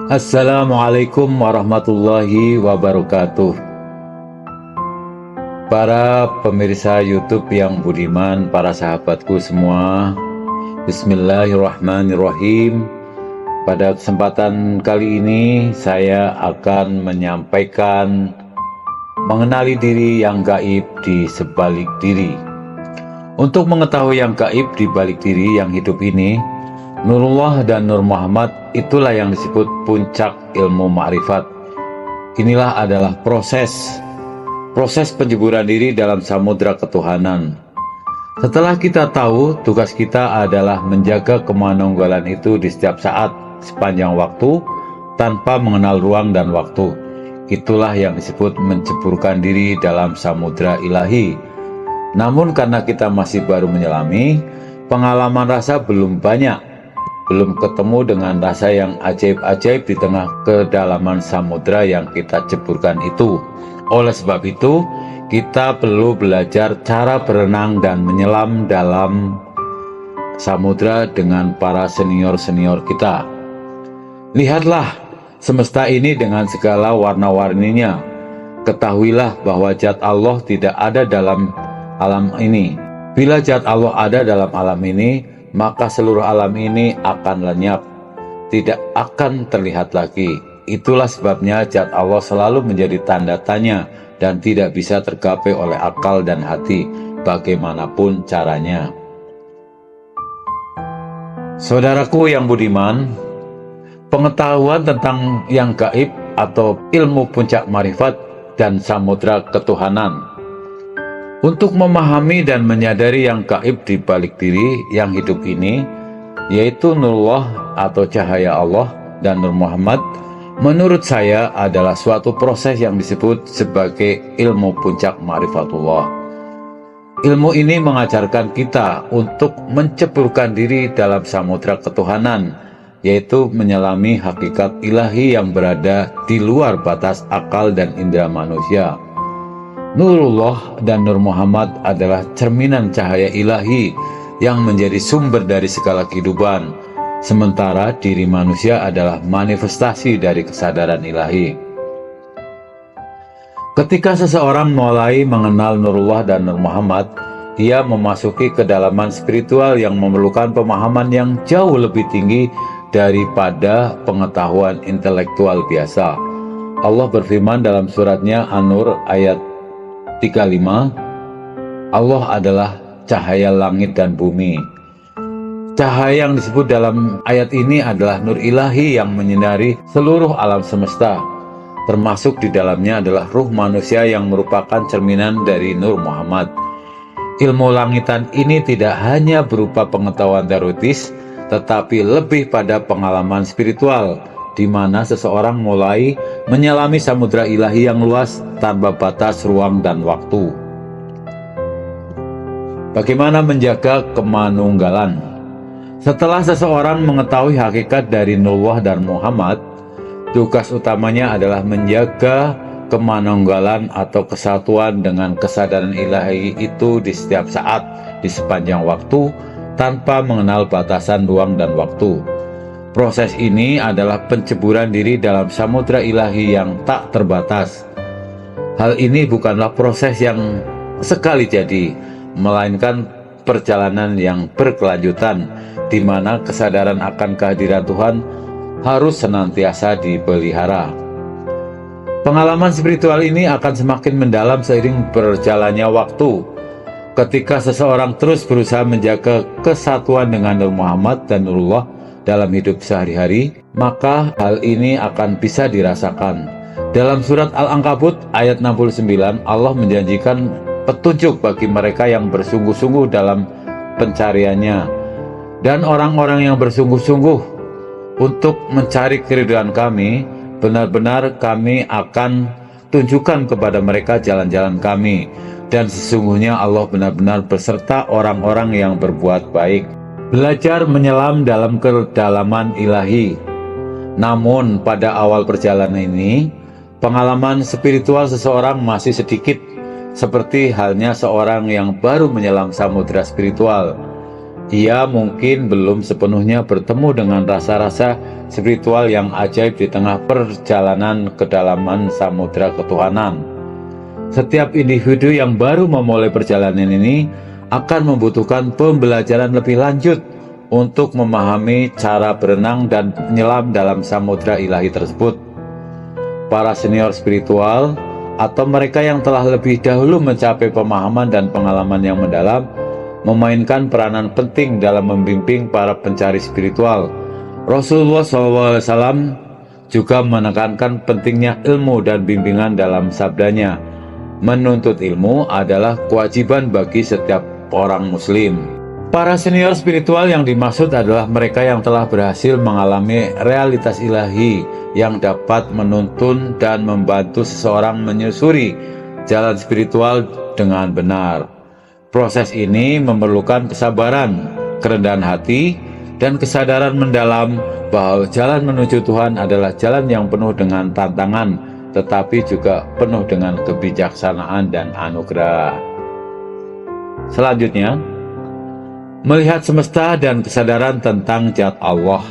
Assalamualaikum warahmatullahi wabarakatuh. Para pemirsa YouTube yang budiman, para sahabatku semua, Bismillahirrahmanirrahim. Pada kesempatan kali ini saya akan menyampaikan mengenali diri yang gaib di sebalik diri. Untuk mengetahui yang gaib di balik diri yang hidup ini, Nurullah dan Nur Muhammad itulah yang disebut puncak ilmu ma'rifat. Inilah adalah proses penjeburan diri dalam samudra ketuhanan. Setelah kita tahu, tugas kita adalah menjaga kemanunggalan itu di setiap saat, sepanjang waktu, tanpa mengenal ruang dan waktu. Itulah yang disebut menceburkan diri dalam samudra ilahi. Namun karena kita masih baru menyelami, pengalaman rasa belum banyak. Belum ketemu dengan rasa yang ajaib-ajaib di tengah kedalaman samudra yang kita ceburkan itu. Oleh sebab itu, kita perlu belajar cara berenang dan menyelam dalam samudra dengan para senior-senior kita. Lihatlah semesta ini dengan segala warna-warninya. Ketahuilah bahwa zat Allah tidak ada dalam alam ini. Bila zat Allah ada dalam alam ini, maka seluruh alam ini akan lenyap, tidak akan terlihat lagi. Itulah sebabnya zat Allah selalu menjadi tanda tanya dan tidak bisa tergapai oleh akal dan hati, bagaimanapun caranya. Saudaraku yang budiman, pengetahuan tentang yang gaib atau ilmu puncak marifat dan samudra ketuhanan, untuk memahami dan menyadari yang gaib di balik diri yang hidup ini, yaitu Nurullah atau cahaya Allah dan Nur Muhammad, menurut saya adalah suatu proses yang disebut sebagai ilmu puncak ma'rifatullah. Ilmu ini mengajarkan kita untuk menceburkan diri dalam samudra ketuhanan, yaitu menyelami hakikat ilahi yang berada di luar batas akal dan indera manusia. Nurullah dan Nur Muhammad adalah cerminan cahaya ilahi yang menjadi sumber dari segala kehidupan, sementara diri manusia adalah manifestasi dari kesadaran ilahi. Ketika seseorang mulai mengenal Nurullah dan Nur Muhammad, dia memasuki kedalaman spiritual yang memerlukan pemahaman yang jauh lebih tinggi daripada pengetahuan intelektual biasa. Allah berfirman dalam suratnya An-Nur ayat 35, Allah adalah cahaya langit dan bumi. Cahaya yang disebut dalam ayat ini adalah nur ilahi yang menyinari seluruh alam semesta. Termasuk di dalamnya adalah ruh manusia yang merupakan cerminan dari Nur Muhammad. Ilmu langitan ini tidak hanya berupa pengetahuan teoritis, tetapi lebih pada pengalaman spiritual, di mana seseorang mulai menyelami samudra ilahi yang luas tanpa batas ruang dan waktu. Bagaimana menjaga kemanunggalan? Setelah seseorang mengetahui hakikat dari Nurullah dan Muhammad, tugas utamanya adalah menjaga kemanunggalan atau kesatuan dengan kesadaran ilahi itu di setiap saat, di sepanjang waktu, tanpa mengenal batasan ruang dan waktu. Proses ini adalah penceburan diri dalam samudra ilahi yang tak terbatas. Hal ini bukanlah proses yang sekali jadi, melainkan perjalanan yang berkelanjutan, di mana kesadaran akan kehadiran Tuhan harus senantiasa dipelihara. Pengalaman spiritual ini akan semakin mendalam seiring berjalannya waktu. Ketika seseorang terus berusaha menjaga kesatuan dengan Nur Muhammad dan Nurullah dalam hidup sehari-hari, maka hal ini akan bisa dirasakan. Dalam surat Al-Ankabut ayat 69, Allah menjanjikan petunjuk bagi mereka yang bersungguh-sungguh dalam pencariannya. Dan orang-orang yang bersungguh-sungguh untuk mencari keridhaan kami, benar-benar kami akan tunjukkan kepada mereka jalan-jalan kami. Dan sesungguhnya Allah benar-benar beserta orang-orang yang berbuat baik. Belajar menyelam dalam kedalaman ilahi. Namun pada awal perjalanan ini, pengalaman spiritual seseorang masih sedikit, seperti halnya seorang yang baru menyelam samudra spiritual. ia mungkin belum sepenuhnya bertemu dengan rasa-rasa spiritual yang ajaib di tengah perjalanan kedalaman samudera ketuhanan. Setiap individu yang baru memulai perjalanan ini akan membutuhkan pembelajaran lebih lanjut untuk memahami cara berenang dan menyelam dalam samudera ilahi tersebut. Para senior spiritual atau mereka yang telah lebih dahulu mencapai pemahaman dan pengalaman yang mendalam memainkan peranan penting dalam membimbing para pencari spiritual. Rasulullah SAW juga menekankan pentingnya ilmu dan bimbingan dalam sabdanya, menuntut ilmu adalah kewajiban bagi setiap orang muslim. Para senior spiritual yang dimaksud adalah mereka yang telah berhasil mengalami realitas ilahi yang dapat menuntun dan membantu seseorang menyusuri jalan spiritual dengan benar. Proses ini memerlukan kesabaran, kerendahan hati, dan kesadaran mendalam bahwa jalan menuju Tuhan adalah jalan yang penuh dengan tantangan, tetapi juga penuh dengan kebijaksanaan dan anugerah. Selanjutnya, melihat semesta dan kesadaran tentang zat Allah.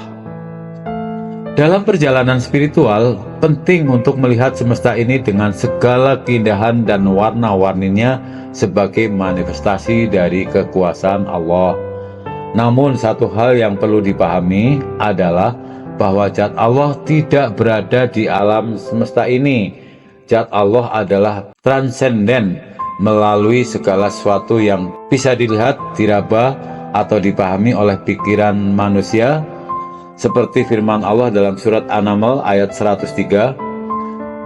Dalam perjalanan spiritual, penting untuk melihat semesta ini dengan segala keindahan dan warna-warninya sebagai manifestasi dari kekuasaan Allah. Namun satu hal yang perlu dipahami adalah bahwa zat Allah tidak berada di alam semesta ini. Zat Allah adalah transenden melalui segala sesuatu yang bisa dilihat, diraba, atau dipahami oleh pikiran manusia. Seperti firman Allah dalam surat An-Naml ayat 103,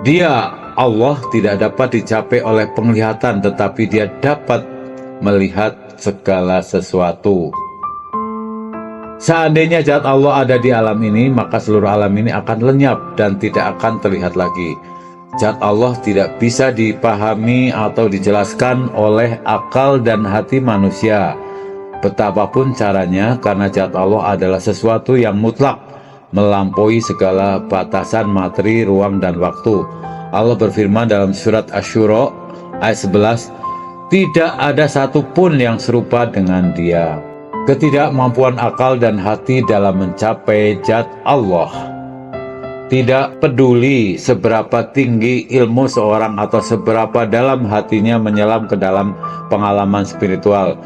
Dia, Allah, tidak dapat dicapai oleh penglihatan, tetapi Dia dapat melihat segala sesuatu. Seandainya zat Allah ada di alam ini, maka seluruh alam ini akan lenyap dan tidak akan terlihat lagi. Zat Allah tidak bisa dipahami atau dijelaskan oleh akal dan hati manusia. Betapapun caranya, karena zat Allah adalah sesuatu yang mutlak, melampaui segala batasan materi, ruang, dan waktu. Allah berfirman dalam surat Asy-Syura ayat 11, tidak ada satupun yang serupa dengan Dia. Ketidakmampuan akal dan hati dalam mencapai zat Allah. Tidak peduli seberapa tinggi ilmu seorang atau seberapa dalam hatinya menyelam ke dalam pengalaman spiritual,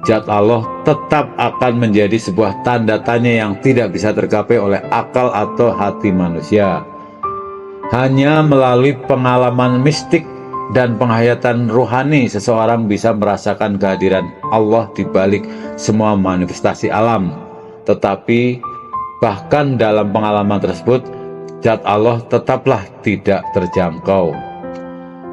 zat Allah tetap akan menjadi sebuah tanda tanya yang tidak bisa tergapai oleh akal atau hati manusia. Hanya melalui pengalaman mistik dan penghayatan rohani, seseorang bisa merasakan kehadiran Allah di balik semua manifestasi alam. Tetapi bahkan dalam pengalaman tersebut, zat Allah tetaplah tidak terjangkau.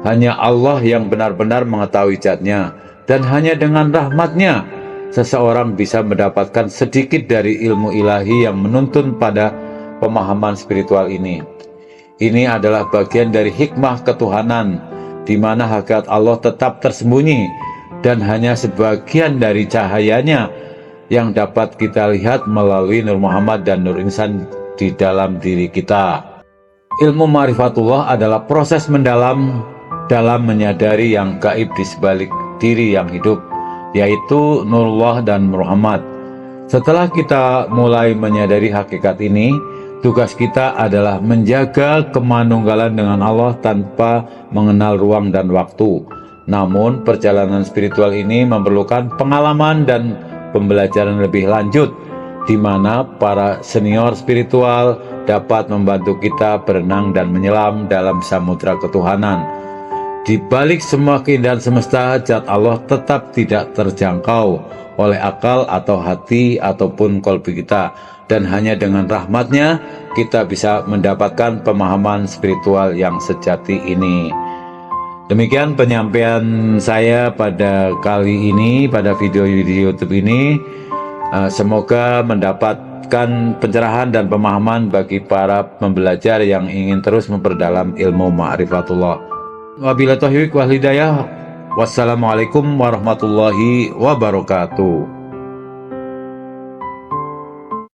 Hanya Allah yang benar-benar mengetahui zatnya, dan hanya dengan rahmat-Nya seseorang bisa mendapatkan sedikit dari ilmu ilahi yang menuntun pada pemahaman spiritual ini. Ini adalah bagian dari hikmah ketuhanan, di mana hakikat Allah tetap tersembunyi dan hanya sebagian dari cahayanya yang dapat kita lihat melalui Nur Muhammad dan Nur Insan di dalam diri kita. Ilmu ma'rifatullah adalah proses mendalam dalam menyadari yang gaib di sebalik diri yang hidup, yaitu Nurullah dan Muhammad. Setelah kita mulai menyadari hakikat ini, tugas kita adalah menjaga kemanunggalan dengan Allah tanpa mengenal ruang dan waktu. Namun perjalanan spiritual ini memerlukan pengalaman dan pembelajaran lebih lanjut, di mana para senior spiritual dapat membantu kita berenang dan menyelam dalam samudera ketuhanan. Di balik semua keindahan semesta, zat Allah tetap tidak terjangkau oleh akal atau hati ataupun kolbu kita, dan hanya dengan rahmat-Nya kita bisa mendapatkan pemahaman spiritual yang sejati ini. Demikian penyampaian saya pada kali ini, pada video di YouTube ini. Semoga mendapatkan pencerahan dan pemahaman bagi para pembelajar yang ingin terus memperdalam ilmu ma'rifatullah. Wabillahi taufiq wal hidayah. Wassalamualaikum warahmatullahi wabarakatuh.